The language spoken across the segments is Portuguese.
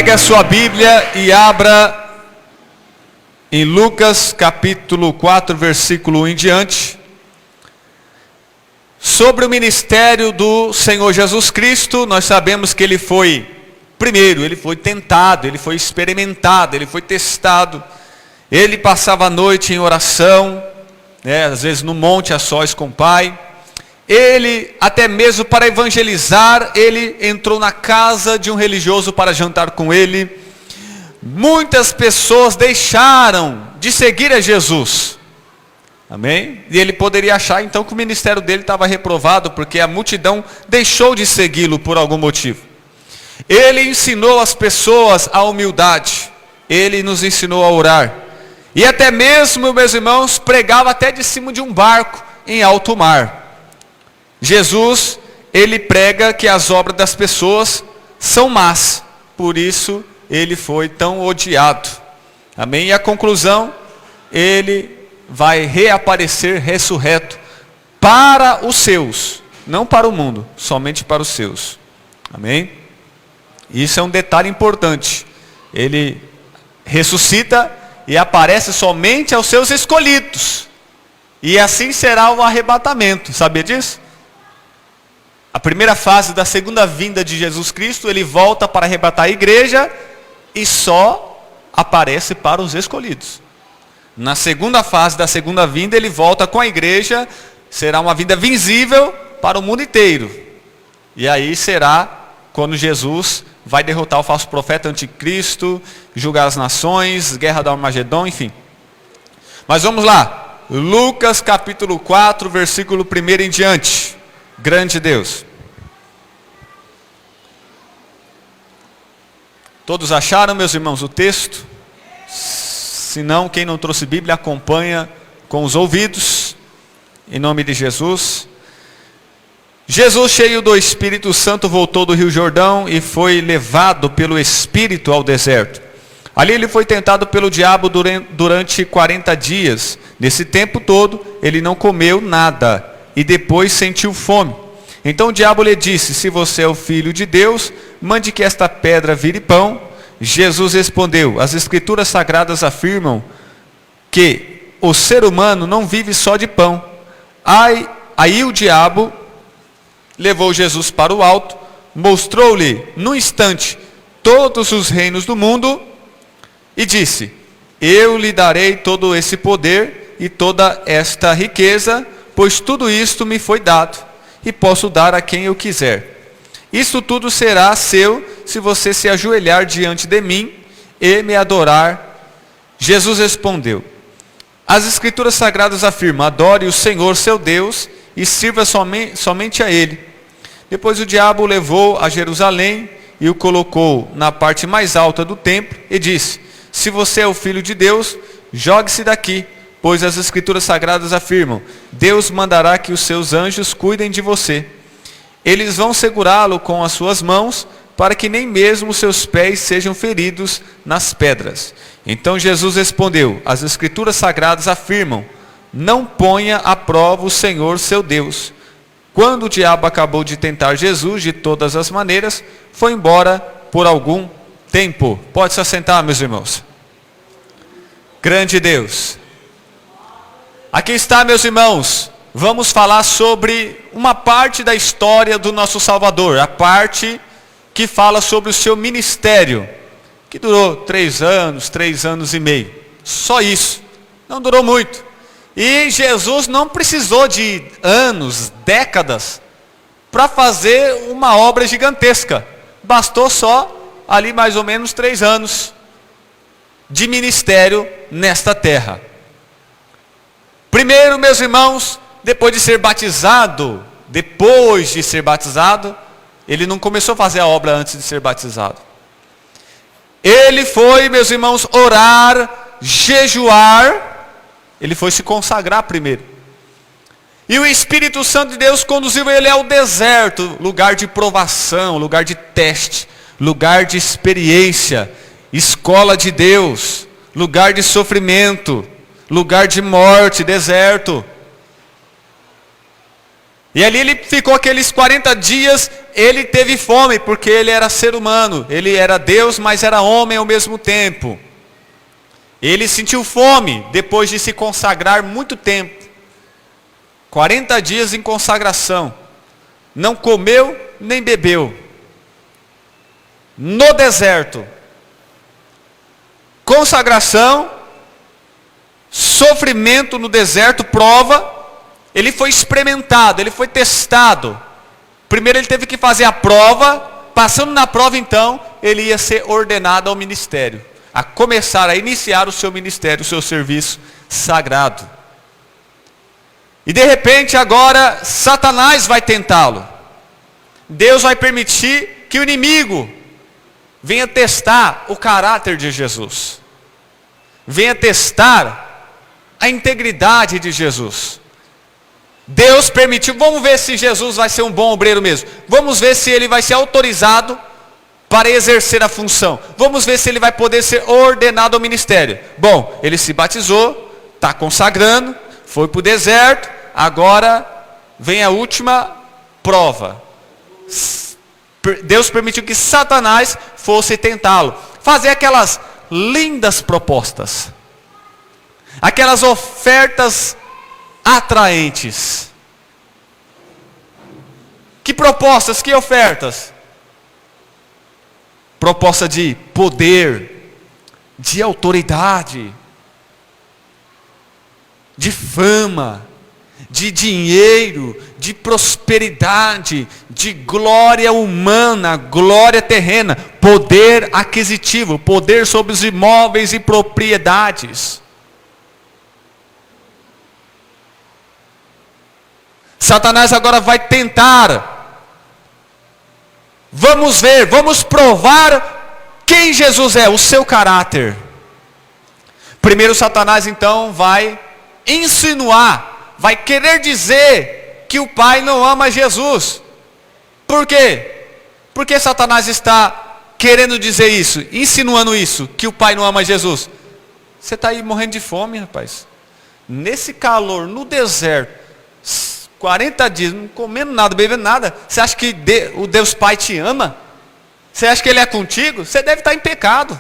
Pegue a sua Bíblia e abra em Lucas capítulo 4, versículo 1 em diante. Sobre o ministério do Senhor Jesus Cristo, nós sabemos que ele foi tentado, ele foi experimentado, ele foi testado. Ele passava a noite em oração, às vezes no monte a sós com o Pai. Ele, até mesmo para evangelizar, ele entrou na casa de um religioso para jantar com ele. Muitas pessoas deixaram de seguir a Jesus. Amém? E ele poderia achar então que o ministério dele estava reprovado, porque a multidão deixou de segui-lo por algum motivo. Ele ensinou as pessoas a humildade. Ele nos ensinou a orar. E até mesmo, meus irmãos, pregava até de cima de um barco em alto mar. Jesus, ele prega que as obras das pessoas são más. Por isso, ele foi tão odiado. Amém? E a conclusão, ele vai reaparecer ressurreto para os seus, não para o mundo, somente para os seus. Amém? Isso é um detalhe importante. Ele ressuscita e aparece somente aos seus escolhidos. E assim será o arrebatamento. Sabia disso? A primeira fase da segunda vinda de Jesus Cristo, ele volta para arrebatar a igreja e só aparece para os escolhidos. Na segunda fase da segunda vinda, ele volta com a igreja, será uma vinda visível para o mundo inteiro. E aí será quando Jesus vai derrotar o falso profeta anticristo, julgar as nações, guerra da Armagedon, enfim. Mas vamos lá, Lucas capítulo 4, versículo 1 em diante. Grande Deus. Todos acharam, meus irmãos, o texto? Se não, quem não trouxe Bíblia, acompanha com os ouvidos, em nome de Jesus. Jesus, cheio do Espírito Santo, voltou do Rio Jordão e foi levado pelo Espírito ao deserto. Ali ele foi tentado pelo diabo durante 40 dias. Nesse tempo todo, ele não comeu nada e depois sentiu fome. Então o diabo lhe disse: se você é o Filho de Deus, mande que esta pedra vire pão. Jesus respondeu: as Escrituras Sagradas afirmam que o ser humano não vive só de pão. Aí o diabo levou Jesus para o alto, mostrou-lhe num instante todos os reinos do mundo e disse: eu lhe darei todo esse poder e toda esta riqueza, pois tudo isto me foi dado e posso dar a quem eu quiser. Isto tudo será seu se você se ajoelhar diante de mim e me adorar. Jesus respondeu: as Escrituras Sagradas afirmam: adore o Senhor seu Deus e sirva somente a Ele. Depois o diabo o levou a Jerusalém e o colocou na parte mais alta do templo e disse: se você é o Filho de Deus, jogue-se daqui, pois as Escrituras Sagradas afirmam: Deus mandará que os seus anjos cuidem de você. Eles vão segurá-lo com as suas mãos, para que nem mesmo seus pés sejam feridos nas pedras. Então Jesus respondeu: as Escrituras Sagradas afirmam: não ponha à prova o Senhor seu Deus. Quando o diabo acabou de tentar Jesus de todas as maneiras, foi embora por algum tempo. Pode se assentar, meus irmãos. Grande Deus. Aqui está, meus irmãos, vamos falar sobre uma parte da história do nosso Salvador, a parte que fala sobre o seu ministério, que durou 3 anos e meio, só isso, não durou muito. E Jesus não precisou de anos, décadas, para fazer uma obra gigantesca, bastou só ali mais ou menos 3 anos de ministério nesta terra. Primeiro, meus irmãos, depois de ser batizado, ele não começou a fazer a obra antes de ser batizado. Ele foi, meus irmãos, orar, jejuar, ele foi se consagrar primeiro. E o Espírito Santo de Deus conduziu ele ao deserto, lugar de provação, lugar de teste, lugar de experiência, escola de Deus, lugar de sofrimento, lugar de morte, deserto. E ali ele ficou aqueles 40 dias, ele teve fome, porque ele era ser humano. Ele era Deus, mas era homem ao mesmo tempo. Ele sentiu fome, depois de se consagrar muito tempo. 40 dias em consagração. Não comeu, nem bebeu. No deserto. Consagração, sofrimento no deserto, prova. Ele foi experimentado, ele foi testado. Primeiro ele teve que fazer a prova. Passando na prova então, ele ia ser ordenado ao ministério. A começar a iniciar o seu ministério, o seu serviço sagrado. E de repente agora Satanás vai tentá-lo. Deus vai permitir que o inimigo venha testar o caráter de Jesus. Venha testar a integridade de Jesus. Deus permitiu, vamos ver se Jesus vai ser um bom obreiro mesmo. Vamos ver se ele vai ser autorizado para exercer a função. Vamos ver se ele vai poder ser ordenado ao ministério. Bom, ele se batizou, está consagrando, foi para o deserto, agora vem a última prova. Deus permitiu que Satanás fosse tentá-lo. Fazer aquelas lindas propostas. Aquelas ofertas atraentes. Que propostas, que ofertas? Proposta de poder, de autoridade, de fama, de dinheiro, de prosperidade, de glória humana, glória terrena, poder aquisitivo, poder sobre os imóveis e propriedades. Satanás agora vai tentar. Vamos ver, vamos provar quem Jesus é, o seu caráter. Primeiro Satanás então vai insinuar, vai querer dizer que o Pai não ama Jesus. Por quê? Porque Satanás está querendo dizer isso, insinuando isso, que o Pai não ama Jesus. Você está aí morrendo de fome, rapaz. Nesse calor, no deserto, 40 dias, não comendo nada, bebendo nada. Você acha que o Deus Pai te ama? Você acha que Ele é contigo? Você deve estar em pecado.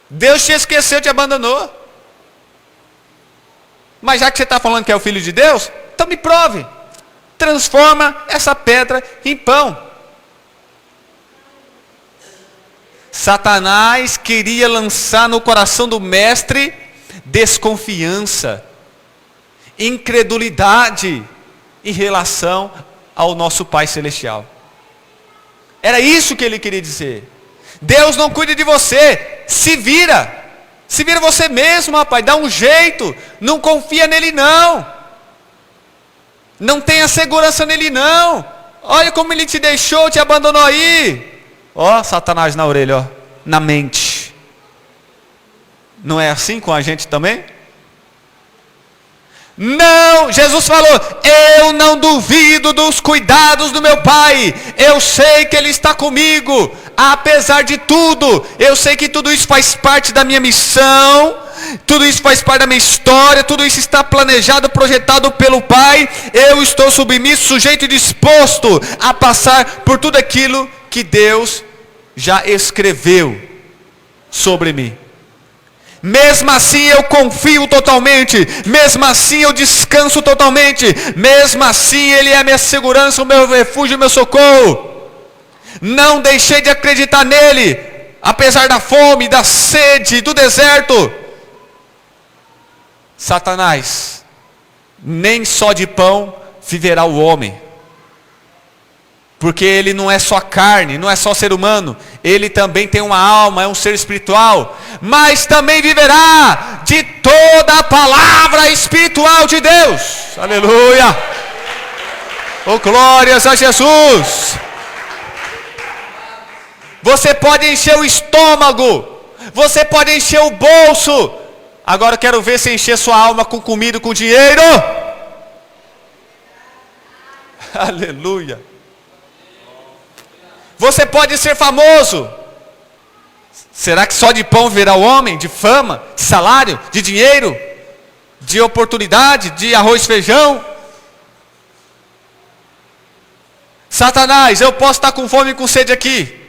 Deus te esqueceu, te abandonou. Mas já que você está falando que é o Filho de Deus, então me prove. Transforma essa pedra em pão. Satanás queria lançar no coração do mestre desconfiança, incredulidade em relação ao nosso Pai Celestial. Era isso que ele queria dizer. Deus não cuida de você, se vira você mesmo, rapaz, dá um jeito, não confia nele não, não tenha segurança nele não, olha como ele te deixou, te abandonou aí, ó, Satanás na orelha, ó, na mente. Não é assim com a gente também? Não, Jesus falou, eu não duvido dos cuidados do meu Pai, eu sei que Ele está comigo, apesar de tudo, eu sei que tudo isso faz parte da minha missão, tudo isso faz parte da minha história, tudo isso está planejado, projetado pelo Pai, eu estou submisso, sujeito e disposto a passar por tudo aquilo que Deus já escreveu sobre mim. Mesmo assim eu confio totalmente, mesmo assim eu descanso totalmente, mesmo assim Ele é a minha segurança, o meu refúgio, o meu socorro. Não deixei de acreditar nele, apesar da fome, da sede, do deserto. Satanás, nem só de pão viverá o homem. Porque ele não é só carne, não é só ser humano, ele também tem uma alma, é um ser espiritual, mas também viverá de toda a palavra espiritual de Deus. Aleluia! Oh, glórias a Jesus! Você pode encher o estômago, você pode encher o bolso, agora eu quero ver você encher sua alma com comida, com dinheiro. Aleluia! Você pode ser famoso. Será que só de pão virá o homem? De fama, de salário, de dinheiro, de oportunidade, de arroz e feijão? Satanás, eu posso estar com fome e com sede aqui.